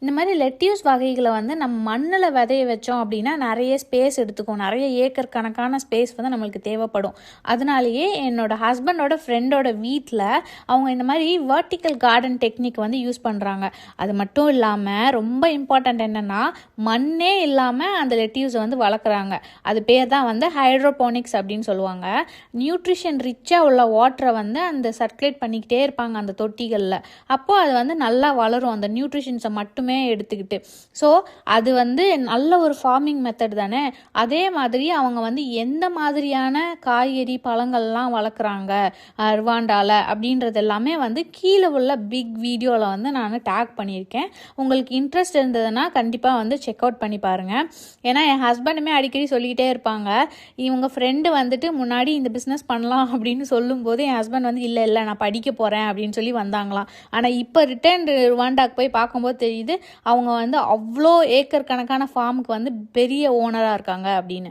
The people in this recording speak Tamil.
இந்த மாதிரி லெட்யூஸ் வகைகளை வந்து நம்ம மண்ணில் விதைய வச்சோம் அப்படின்னா நிறைய ஸ்பேஸ் எடுத்துக்கும், நிறைய ஏக்கர் கணக்கான ஸ்பேஸ் வந்து நம்மளுக்கு தேவைப்படும். அதனாலேயே என்னோட ஹஸ்பண்டோட ஃப்ரெண்டோட வீட்டில் அவங்க இந்த மாதிரி வெர்டிக்கல் கார்டன் டெக்னிக் வந்து யூஸ் பண்ணுறாங்க. அது மட்டும் இல்லாமல் ரொம்ப இம்பார்ட்டண்ட் என்னென்னா, மண்ணே இல்லாமல் அந்த லெட்யூஸை வந்து வளர்க்குறாங்க. அது பேர் தான் வந்து ஹைட்ரோபோனிக்ஸ் அப்படின்னு சொல்லுவாங்க. நியூட்ரிஷன் ரிச்சாக உள்ள வாட்டரை வந்து அந்த சர்க்குலேட் பண்ணிக்கிட்டே இருப்பாங்க அந்த தொட்டிகளில். அப்போது அது வந்து நல்லா வளரும் அந்த நியூட்ரிஷன்ஸை மட்டுமே எடுத்துக்கிட்டு. ஸோ அது வந்து நல்ல ஒரு ஃபார்மிங் மெத்தட் தானே. அதே மாதிரி அவங்க வந்து எந்த மாதிரியான காய்கறி பழங்கள்லாம் வளர்க்குறாங்க ருவாண்டாவில் அப்படின்றது எல்லாமே வந்து கீழே உள்ள பிக் வீடியோவில் வந்து நான் டேக் பண்ணியிருக்கேன். உங்களுக்கு இன்ட்ரெஸ்ட் இருந்ததுன்னா கண்டிப்பாக வந்து செக் அவுட் பண்ணி பாருங்கள். ஏன்னா என் ஹஸ்பண்டுமே அடிக்கடி சொல்லிக்கிட்டே இருப்பாங்க, இவங்க ஃப்ரெண்டு வந்துட்டு முன்னாடி இந்த பிஸ்னஸ் பண்ணலாம் அப்படின்னு சொல்லும்போது என் ஹஸ்பண்ட் வந்து இல்லை நான் படிக்க போகிறேன் அப்படின்னு சொல்லி வந்தாங்களாம். ஆனால் இப்போ ரிட்டர்ன் ருவாண்டாக்கு போய் பார்க்கும்போது தெரியுது அவங்க வந்து அவ்வளோ ஏக்கர் கணக்கான ஃபார்முக்கு வந்து பெரிய ஓனராக இருக்காங்க அப்படின்னு.